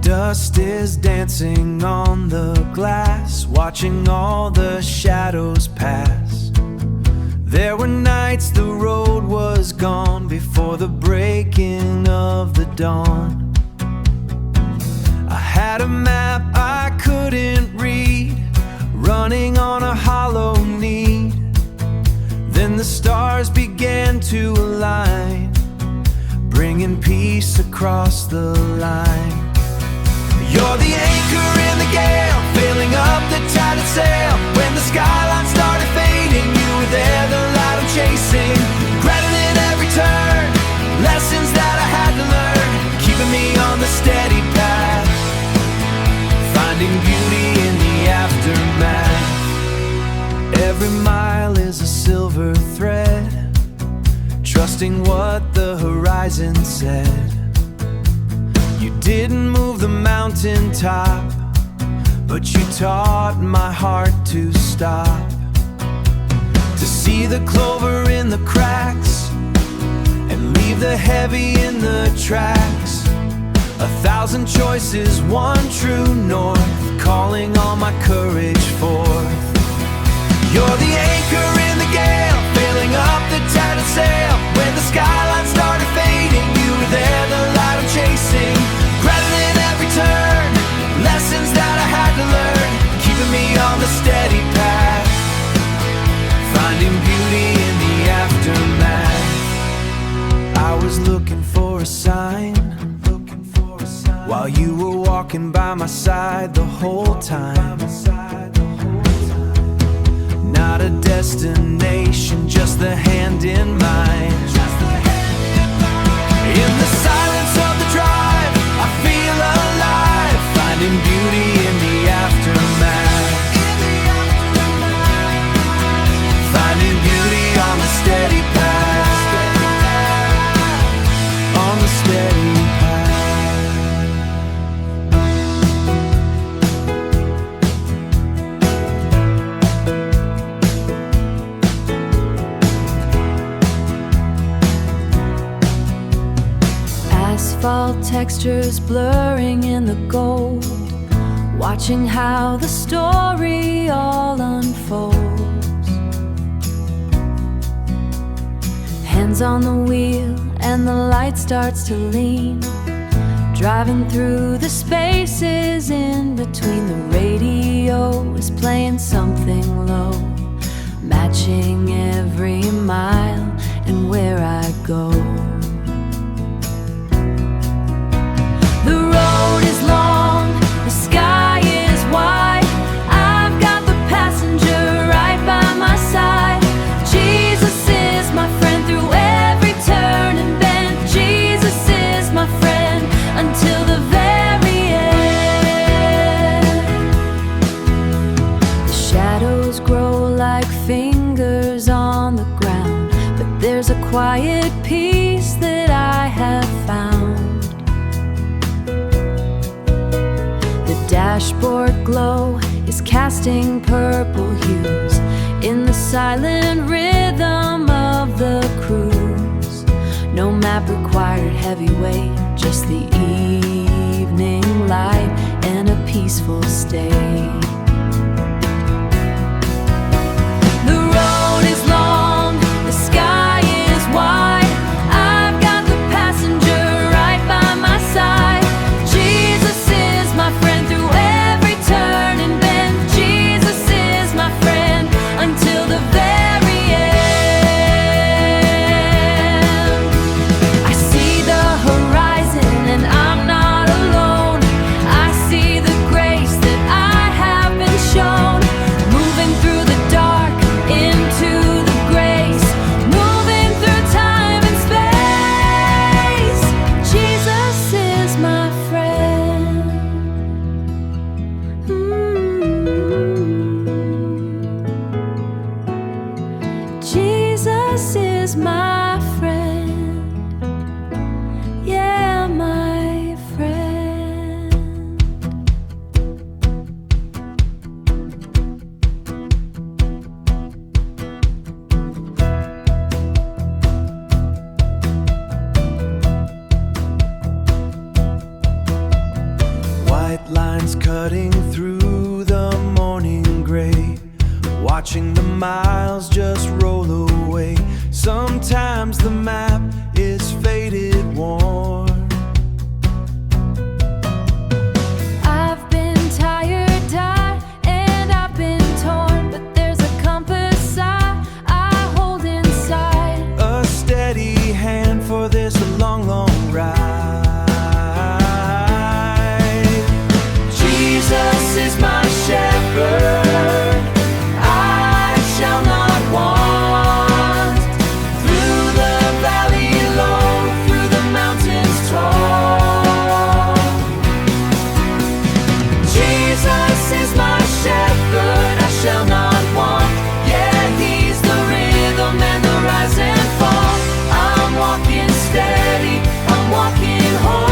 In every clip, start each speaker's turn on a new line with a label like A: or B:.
A: Dust is dancing on the glass, watching all the shadows pass. There were nights the road was gone before the breaking of the dawn. I had a map I couldn't read, running on a hollow need. Then the stars began to align, bringing peace across the line. You're the anchor in the gale, filling up the tattered sail. When the skyline started fading, you were there, the light I'm chasing. Granted in every turn, lessons that I had to learn, keeping me on the steady path, finding beauty in the aftermath. Every mile is a silver thread, trusting what the horizon said. You didn't move the mountain top, but you taught my heart to stop, to see the clover in the cracks and leave the heavy in the tracks. 1,000 choices, one true north, calling all my courage forth. You're the anchor in the gale, filling up the tattered sail. When the skyline started fading, you were there, the light I'm chasing. Granted in every turn, lessons that I had to learn, keeping me on the steady path, finding beauty in the aftermath. I was looking for a sign, while you were walking by my side the whole time. Not a destination, just the hand in mine. In the silence of the drive, I feel alive, finding beauty in the aftermath, finding beauty on the steady path, on the steady path.
B: Asphalt textures blurring in the gold, watching how the story all unfolds. Hands on the wheel and the light starts to lean, driving through the spaces in between. The radio is playing something low, matching every mile and where I go. The road is long, the sky is wide, I've got the passenger right by my side. Jesus is my friend through every turn and bend. Jesus is my friend until the very end. The shadows grow like fingers on the ground, but there's a quiet peace that I have found. Dashboard glow is casting purple hues in the silent rhythm of the cruise. No map required heavy weight, just the evening light and a peaceful state. The road is long, the sky is wide, I've got the passenger right by my side. Jesus is my friend through every turn and bend. Jesus is my friend until the very end. I see the horizon and I'm not alone. I see the grace that I have been shown, moving through the dark into the grace, moving through time and space. Jesus is my friend. Jesus is my friend, yeah, my friend.
A: watching the miles just roll away. Sometimes the map is faded worn.
B: I've been tired, tired, and I've been torn, but there's a compass I hold inside.
A: A steady hand for this long, long ride. Jesus is my shepherd, I shall not want. Through the valley low, through the mountains tall, Jesus is my shepherd, I shall not want. Yeah, he's the rhythm and the rise and fall. I'm walking steady, I'm walking home.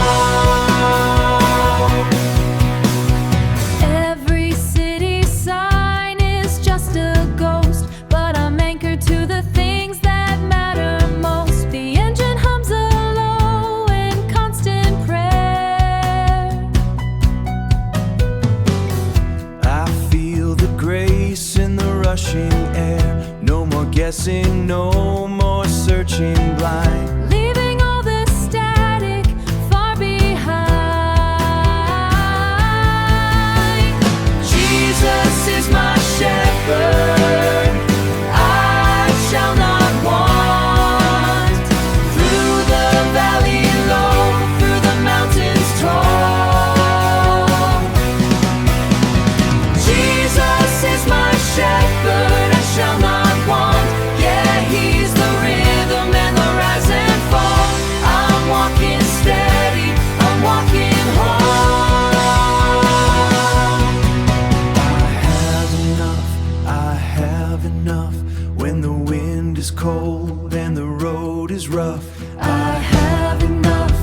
B: Every city sign is just a ghost, but I'm anchored to the things that matter most. The engine hums a low in constant prayer.
A: I feel the grace in the rushing air. No more guessing, no more searching blind.
B: Leaving all the static far behind.
A: Jesus is my shepherd, I shall not want. Through the valley low, through the mountains tall, Jesus is my shepherd, I shall not want. Yeah, he's the rhythm and the rise and fall. I'm walking steady, I'm walking home. I have enough when the wind is cold and the road is rough.
B: I have enough,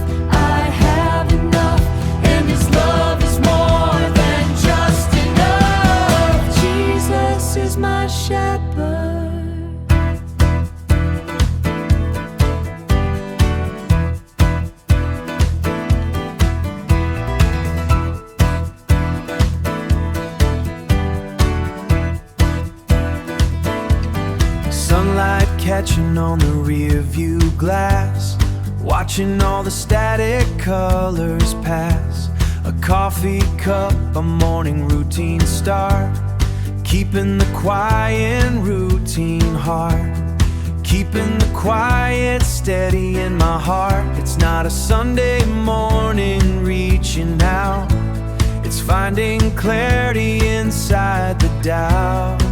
B: and his love is more than just enough. Jesus is my shepherd.
A: Sunlight catching on the rear view glass, watching all the static colors pass. A coffee cup, a morning routine start, keeping the quiet routine hard, keeping the quiet steady in my heart. It's not a Sunday morning reaching out, it's finding clarity inside the doubt.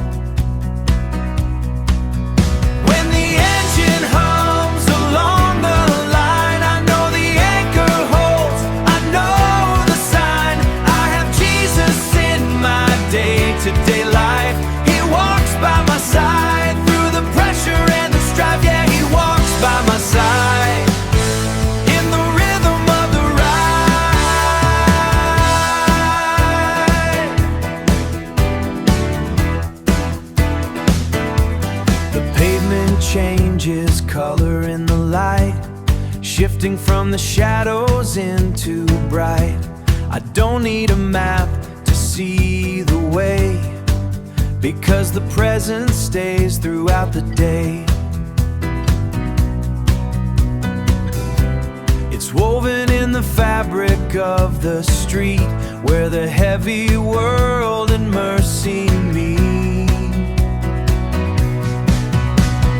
A: When the engine hums along the line, I know the anchor holds, I know the sign. I have Jesus in my day-to-day life. He walks by my side through the pressure and the strife. Yeah, he walks by my side in the rhythm of the ride. The pavement changes color in the light, shifting from the shadows into bright. I don't need a map to see the way, because the present stays throughout the day. It's woven in the fabric of the street, where the heavy world and mercy meet.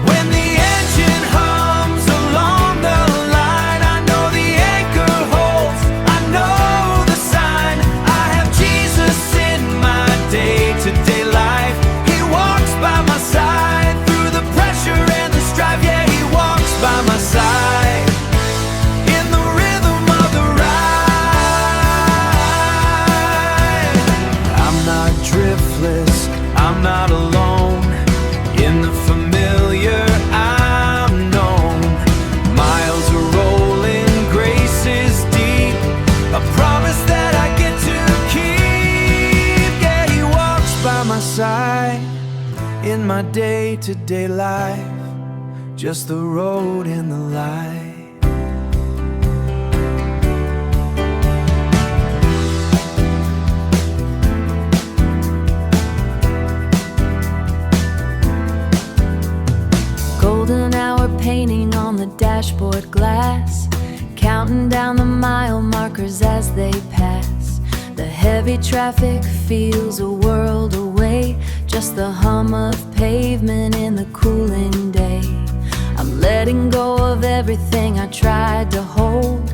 A: When the engine hums along the line, I know the anchor holds, I know the sign. I have Jesus in my day-to-day life. He walks by my side through the pressure and the strife. Yeah, he walks by my side in the rhythm of the ride. I'm not driftless, I'm not alone. In the familiar, I'm known. Miles are rolling, grace is deep, a promise that I get to keep. Yeah, he walks by my side in my day-to-day life, just the road and the light.
B: dashboard glass, counting down the mile markers as they pass. The heavy traffic feels a world away, just the hum of pavement in the cooling day. I'm letting go of everything I tried to hold,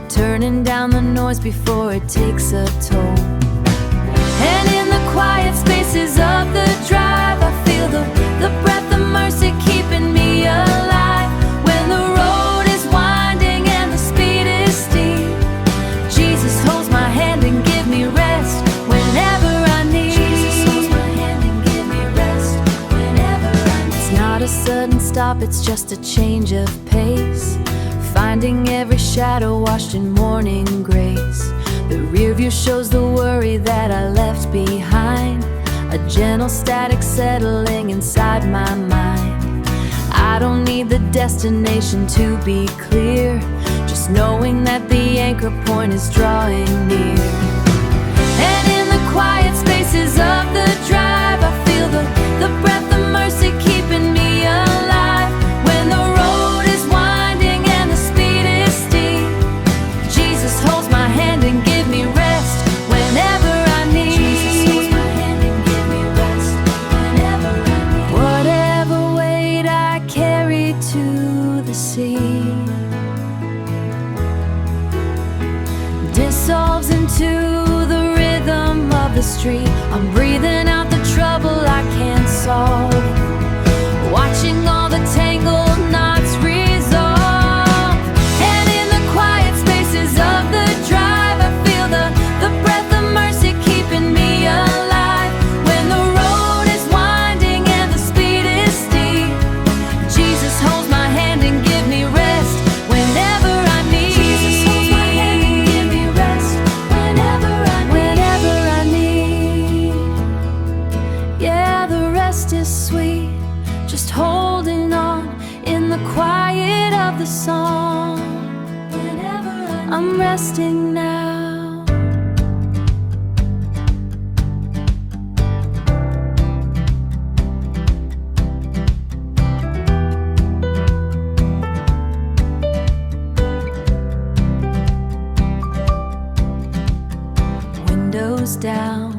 B: turning down the noise before it takes a toll. And in the quiet spaces of the drive, I feel the breath of mercy keeping me alive. When the road is winding and the speed is steep, Jesus holds my hand and give me rest whenever I need. Jesus holds my hand and give me rest whenever I need. It's not a sudden stop, it's just a change of pace, finding every shadow washed in morning grace. The rear view shows the worry that I left behind, a gentle static settling inside my mind. I don't need the destination to be clear, just knowing that the anchor point is drawing near. And in the quiet spaces of the drive, I feel the breath of mercy keeping me alive. When the road is winding and the speed is steep, Jesus holds my hand and gives me rest whenever I need. Jesus holds my hand and gives me rest whenever I need. Whatever weight I carry to the sea dissolves into the rhythm of the street. I'm breathing out the trouble I can't solve, watching all the tangled knots resolve. And in the quiet spaces of the drive, I feel the breath of mercy keeping me alive. When the road is winding and the speed is steep, Jesus holds my hand and gives me rest whenever I need. Jesus holds my hand and gives me rest whenever I need. Whenever I need. Yeah, the rest is sweet, just holding on in the quiet of the song. Whenever I'm resting now. Windows down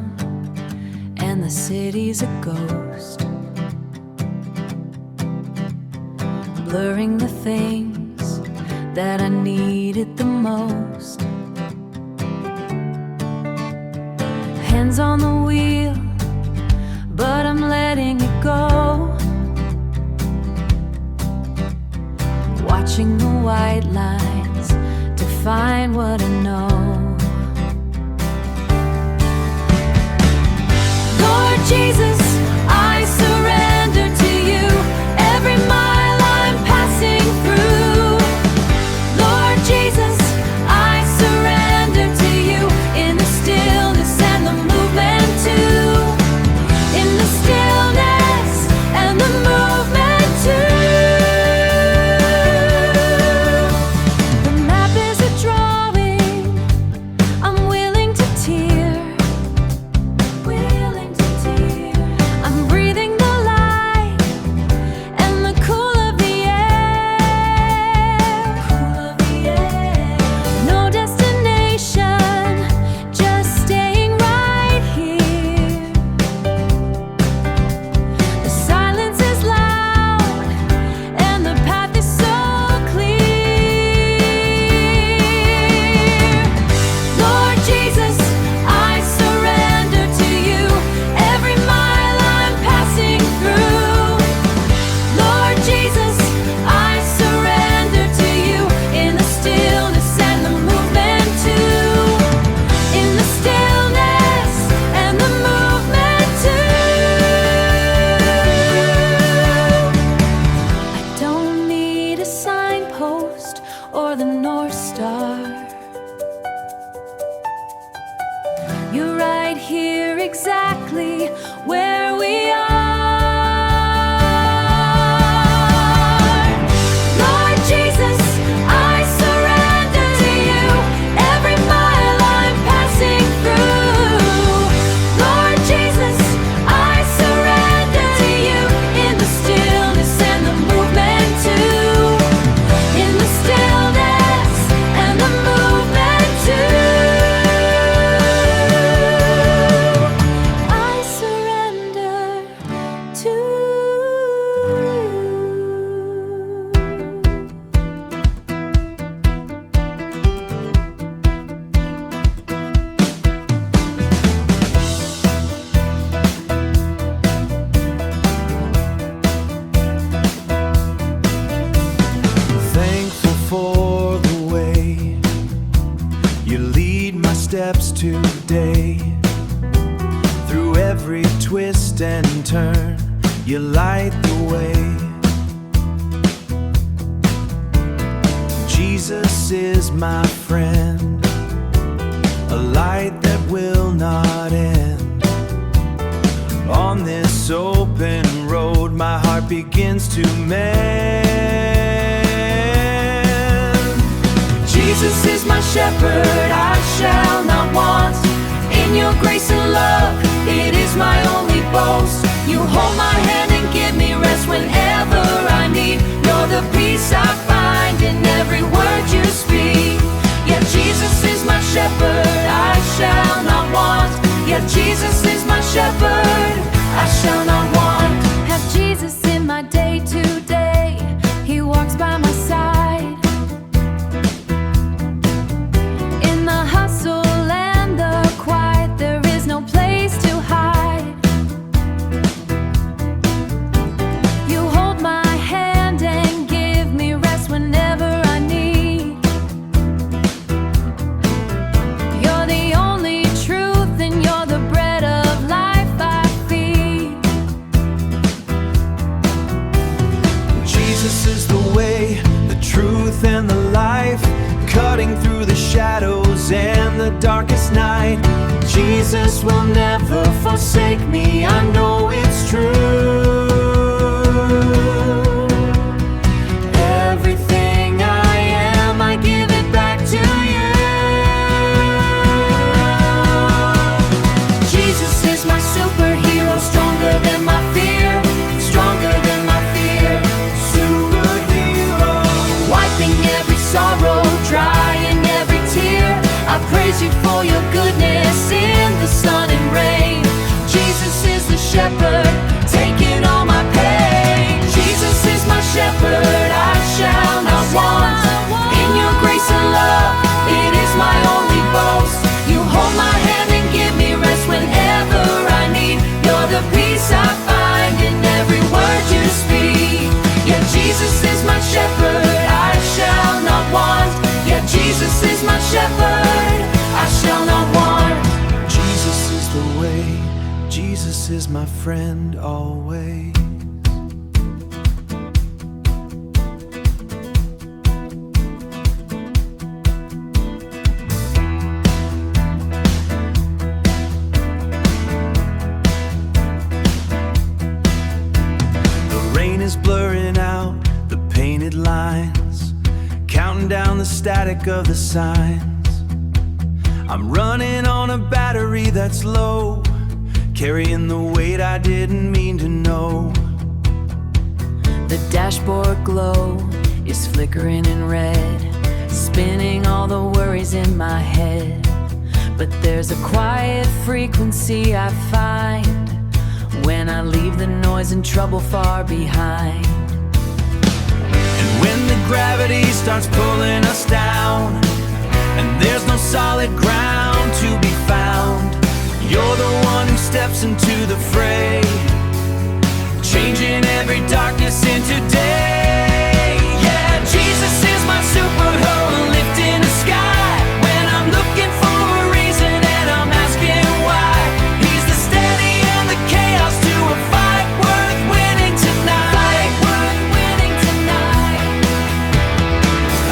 B: and the city's a ghost, blurring the things that I needed the most. Hands on the wheel, but I'm letting it go, watching the white lines define what I know. Lord Jesus, I surrender to you every mile I'm passing through. Lord Jesus, I surrender to you in the stillness and the movement too. In the stillness and the movement too. The map is a drawing
A: walked away. Jesus is my friend, a light that will not end. On this open road, my heart begins to mend. Jesus is my shepherd, I shall not want. In your grace and love, it is my only boast. You hold my hand and give me rest whenever I need. You're the peace I find in every word you speak. Yeah, Jesus is my shepherd, I shall not want. Yeah, Jesus is my shepherd, I shall not want.
B: Have Jesus in my day to day, He walks by my side. In the hustle and the quiet, there is no place to hide. You hold my hand and give me rest whenever I need. You're the only truth and you're the bread of life I feed.
A: Jesus is the way, the truth and the life, cutting through the shadows and the darkest night. Jesus will never forsake me, I know it's true. Everything I am, I give it back to you. Jesus is my superhero, stronger than my fear, stronger than my fear. Superhero,
B: Wiping every sorrow, drying every tear. I praise you for your goodness in the sun and rain. Jesus is the shepherd, taking all my pain. Jesus is my shepherd, I shall not want. In your grace and love, it is my only boast. You hold my hand and give me rest whenever I need. You're the peace I find in every word you speak. Yeah, Jesus is my shepherd, I shall not want. Yeah, Jesus is my shepherd, I shall not want.
A: Jesus is the way, Jesus is my friend always. The rain is blurring out the painted lines, counting down the static of the signs. I'm running on a battery that's low, carrying the weight I didn't mean to know.
B: The dashboard glow is flickering in red, spinning all the worries in my head. But there's a quiet frequency I find when I leave the noise and trouble far behind.
A: And when the gravity starts pulling us down, and there's no solid ground to be found, you're the one who steps into the fray, changing every darkness into day. Yeah, Jesus is my superhero, lifting the sky when I'm looking for a reason and I'm asking why. He's the steady and the chaos to a fight worth winning tonight.
B: Fight worth winning tonight.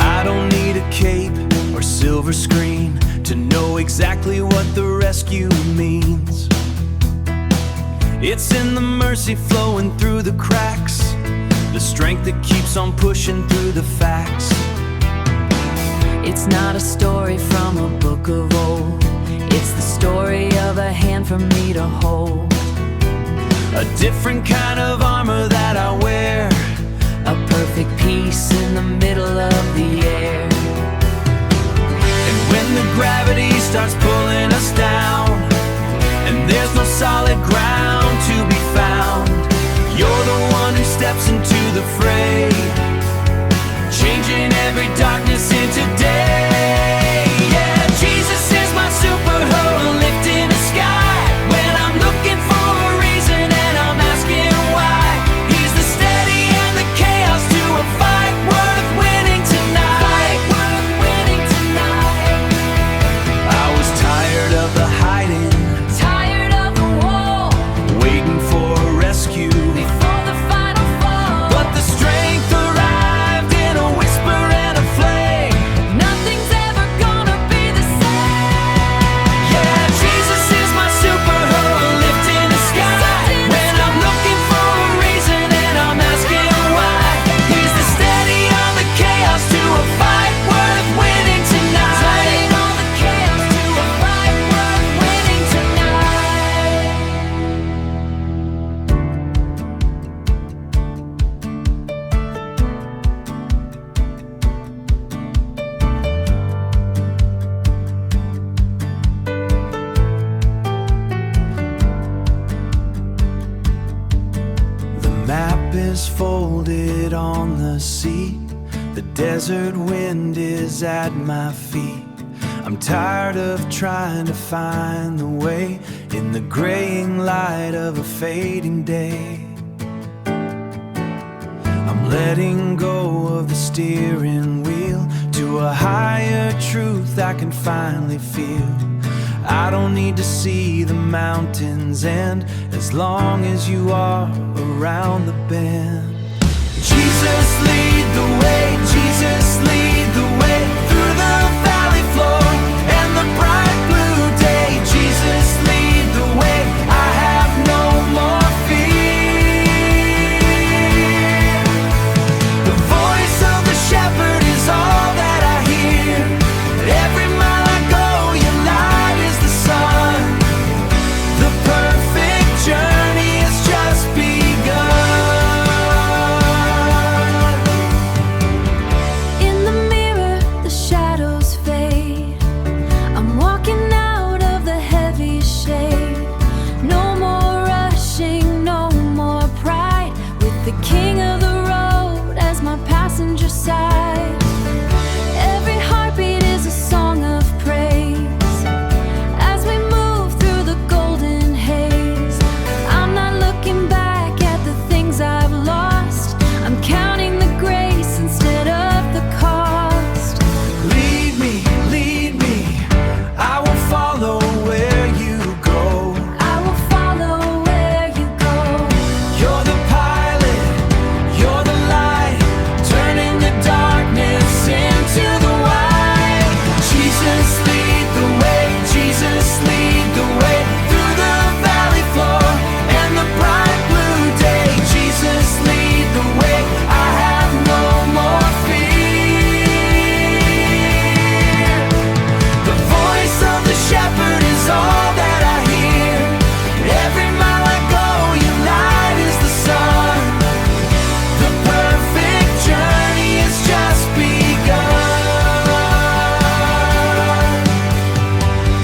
A: I don't need a cape or silver screen to know exactly what the rescue means. It's in the mercy flowing through the cracks, the strength that keeps on pushing through the facts.
B: It's not a story from a book of old, it's the story of a hand for me to hold.
A: A different kind of armor that I wear,
B: A perfect peace in the middle of the air.
A: and when the gravity starts pulling us down, and there's no solid ground to be found, you're the one who steps into the fray, changing every darkness into day. Yeah, Jesus is my superhero, lifting the sky when I'm looking for a reason and I'm asking why. He's the steady and the chaos to a fight worth winning tonight.
B: Fight worth winning tonight.
A: I was tired of the hiding,
B: Tired of the wall
A: waiting for a rescue.
B: before the final
A: map is folded on the seat. The desert wind is at my feet. I'm tired of trying to find the way in the graying light of a fading day. I'm letting go of the steering wheel to a higher truth I can finally feel. I don't need to see the mountain's end as long as you are around the bend. Jesus, lead the way. Jesus, lead the way through the valley floor and the bright blue day. Jesus, lead the way. I have no more fear. The voice of the shepherd is all that I hear. Every mile I go, your light is the sun. The perfect journey has just begun.
B: In the mirror, the shadows fade. I'm walking out of the heavy shade. No more rushing, no more pride. With the king of the road as my passenger side. Every heartbeat is a song of praise. As we move through the golden haze, I'm not looking back at the things I've lost. I'm counting the grace instead of the cost.
A: Lead me, I will follow where you go.
B: I will follow where you go.
A: You're the pilot, you're the light, turning the darkness into the light. Jesus, lead the way. Jesus, lead the way through the valley floor and the bright blue day. Jesus, lead the way. I have no more fear. The voice of the shepherd is all that I hear. Every mile I go, your light is the sun. The perfect journey has just begun.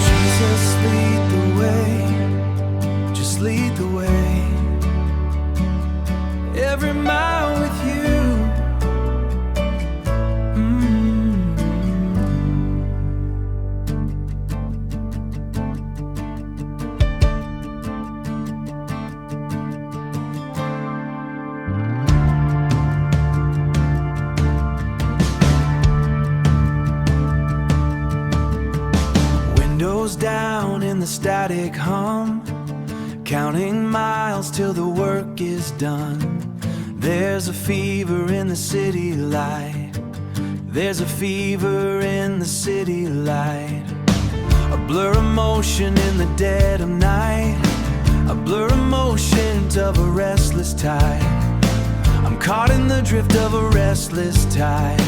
A: Jesus, lead the way. Just lead the way. Every mile with you. Windows down in the static hum, counting miles till the work is done. There's a fever in the city light. There's a fever in the city light. A blur of motion in the dead of night. A blur of motions of a restless tide. I'm caught in the drift of a restless tide,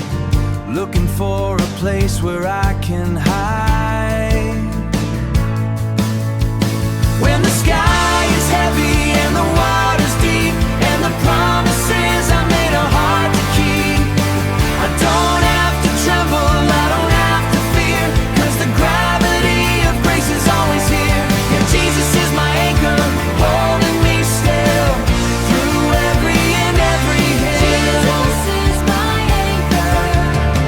A: looking for a place where I can hide. When the sky is heavy and the water's deep, and the promises I made are hard to keep, I don't have to tremble, I don't have to fear, 'cause the gravity of grace is always here. And Jesus is my anchor, holding me still through every hill.
B: Jesus is my anchor.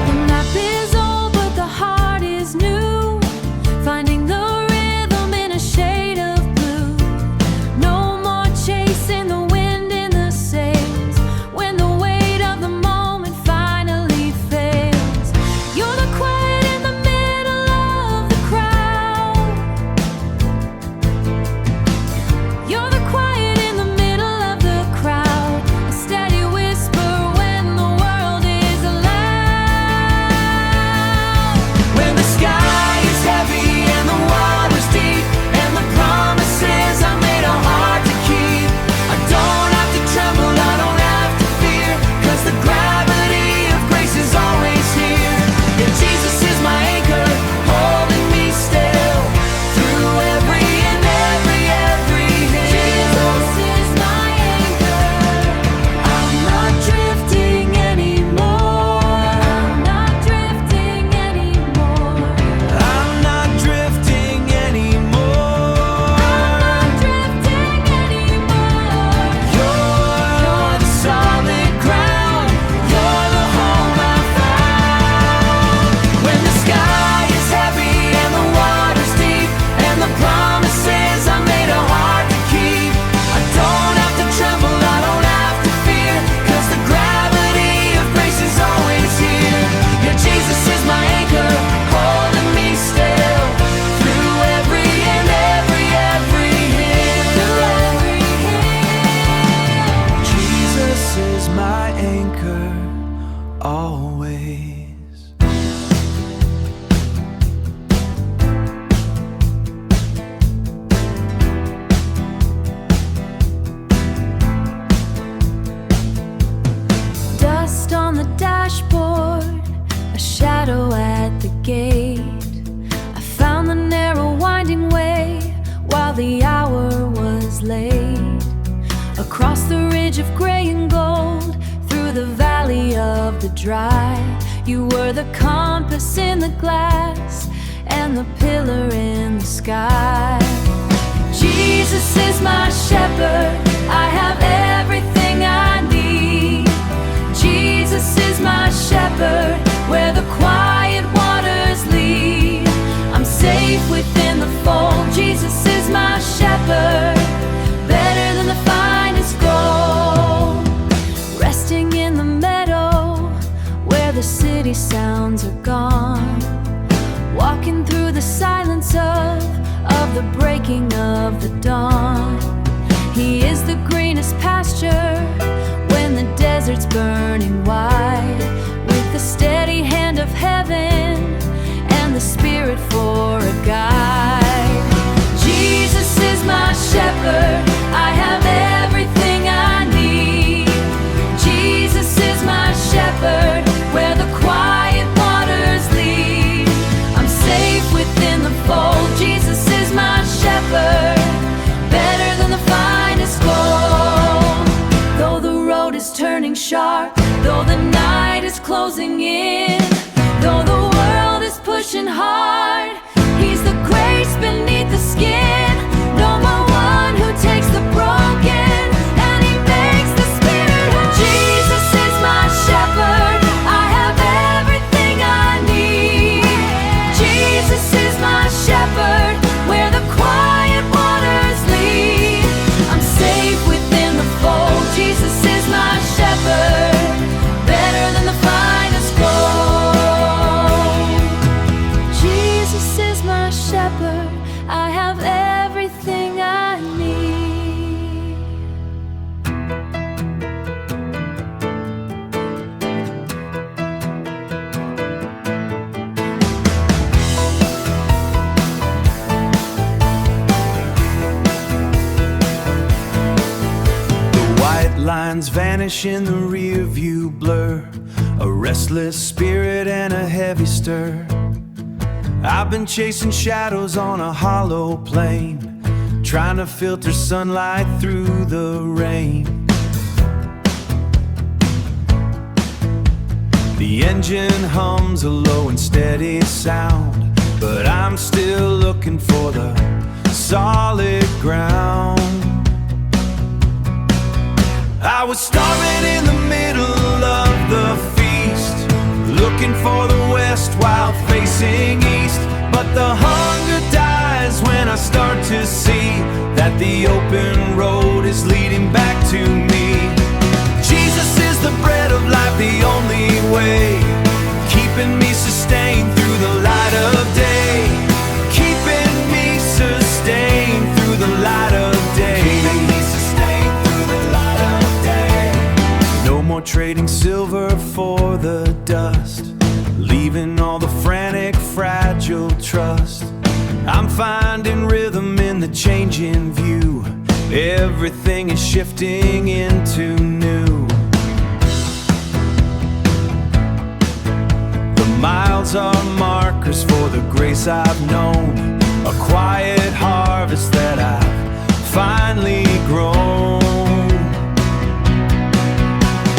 B: The map is old, but the heart is new. Finding the rhythm in a shade of blue. No more chasing.
A: anchor always.
B: Dust on the dashboard, a shadow at the gate. I found the narrow winding way while the hour was late. Across the ridge of gray and gold, through the valley of the dry, you were the compass in the glass and the pillar in the sky. Jesus is my shepherd, I have everything I need. Jesus is my shepherd, where the quiet waters lead. I'm safe within the fold. Jesus is my shepherd, better than the finest gold. Resting in the meadow, where the city sounds are gone. Walking through the silence of the breaking of the dawn. He is the greenest pasture when the desert's burning wide, with the steady hand of heaven and the Spirit for a guide. Jesus is my shepherd, I have everything I need. Jesus is my shepherd, where the quiet waters lead. I'm safe within the fold. Jesus is my shepherd, better than the finest gold. Though the road is turning sharp, though the night is closing in, though the world is pushing hard, He's the grace beneath the skin. No more one who takes the broken and He makes the spirit whole. Jesus is my shepherd, I have everything I need. Jesus is my shepherd, where the quiet waters lead. I'm safe within the fold. Jesus is my shepherd, better than the finest gold. Jesus is my shepherd, I have everything I need.
A: The white lines vanish in the rear view blur, a restless spirit and a heavy stir. I've been chasing shadows on a hollow plain, trying to filter sunlight through the rain. The engine hums a low and steady sound, but I'm still looking for the solid ground. I was starving in the middle of the feast, looking for the west while facing east. But the hunger dies when I start to see that the open road is leading back to me. Jesus is the bread of life, the only way, keeping me sustained through the light of day. Keeping me sustained through the light of day. Keeping me sustained through the light of day. No more trading silver for the dust, leaving all the frantic, fragile trust. I'm finding rhythm in the changing view. Everything is shifting into new. The miles are markers for the grace I've known, a quiet harvest that I've finally grown.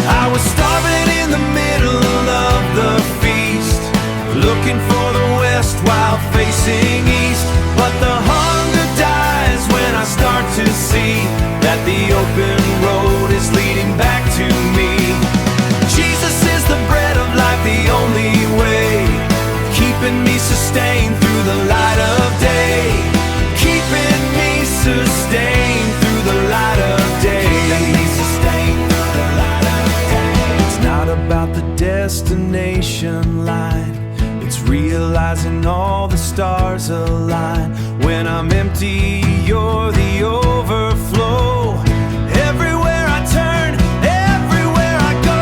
A: I was starving in the middle of the feast, looking for the west while facing east. But the hunger dies when I start to see that the open road is leading back to me. Jesus is the bread of life, the only way, keeping me sustained through the light of day. Keeping me sustained through the light of day. Keeping me sustained through the light of day. It's not about the destination line, it's realizing all the stars align. When I'm empty, you're the overflow. Everywhere I turn, everywhere I go,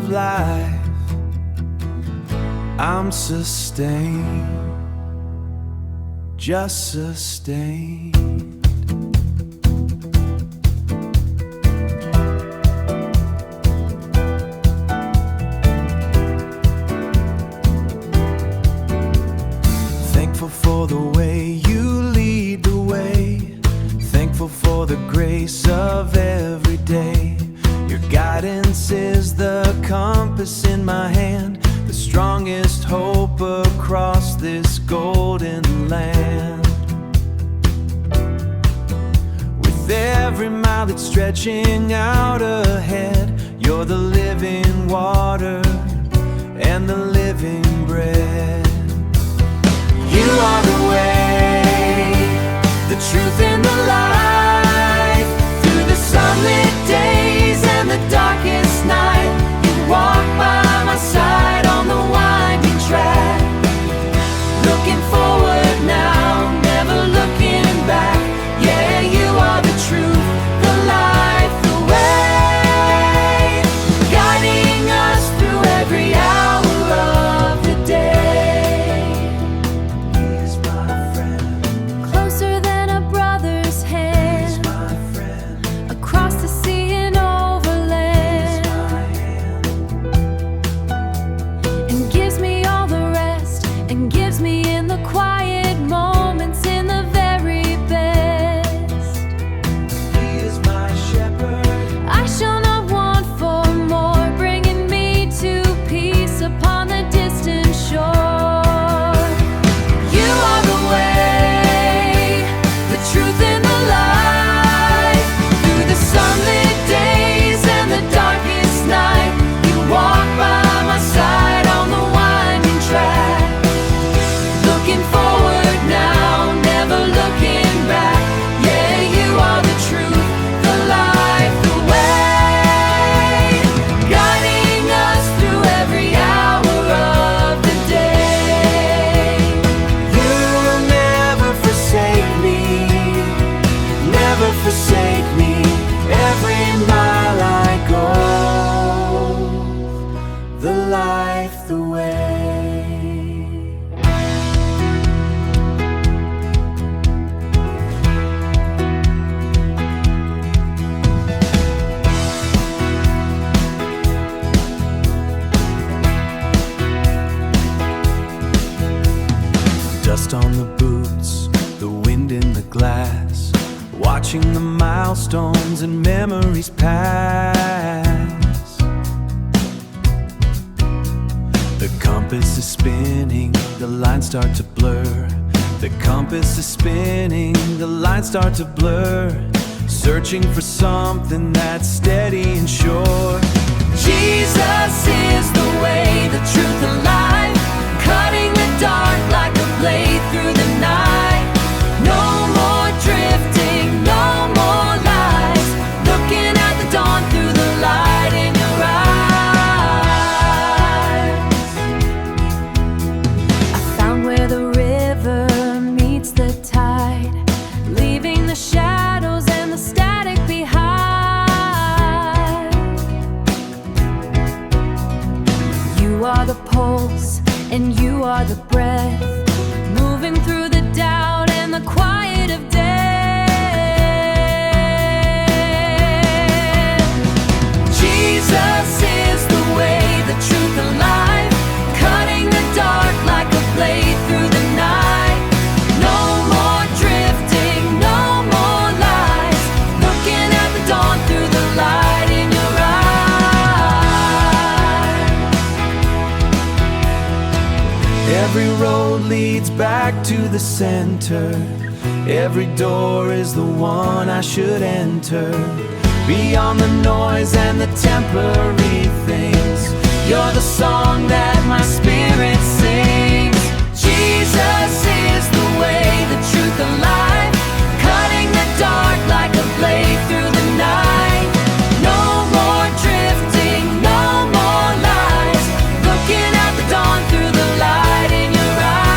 A: of life, I'm sustained, just sustained. Thankful for the way you lead the way, thankful for the grace of every day. Your guidance is the compass in my hand, the strongest hope across this golden land. With every mile that's stretching out ahead, you're the living water and the living bread. You are the way, the truth and the light. Through the sunlit days and the darkest night, you walk by my side on the winding track. Looking forward now, never looking back. Yeah, you are the truth, the life, the way, guiding us through every hour of the day. Forsake me every mile I go, the life, the way. Dust on the boots, the wind in the glass, watching the milestones and memories pass. The compass is spinning, the lines start to blur. The compass is spinning, the lines start to blur. Searching for something that's steady and sure. Jesus is the way, the truth, the life, cutting the dark like a blade through the night. No more drifting, no more lies, looking at the dawn through the light in your eyes. I found where the river meets the tide, leaving the shadows and the static behind. You are the pulse and you are the breath, moving through the doubt and the quiet of death. Jesus is the way, the truth, the life, cutting the dark like a blade through the night. No more drifting, no more lies, looking at the dawn through the light in your eyes. Every road leads back to the center, every door is the one I should enter. Beyond the noise and the temporary things, you're the song that my spirit sings. Jesus is the way, the truth, the life, cutting the dark like a blade through the night. No more drifting, no more lies, looking at the dawn through the light in your eyes.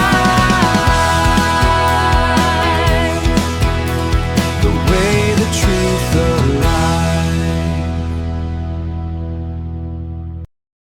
A: The way, the truth, the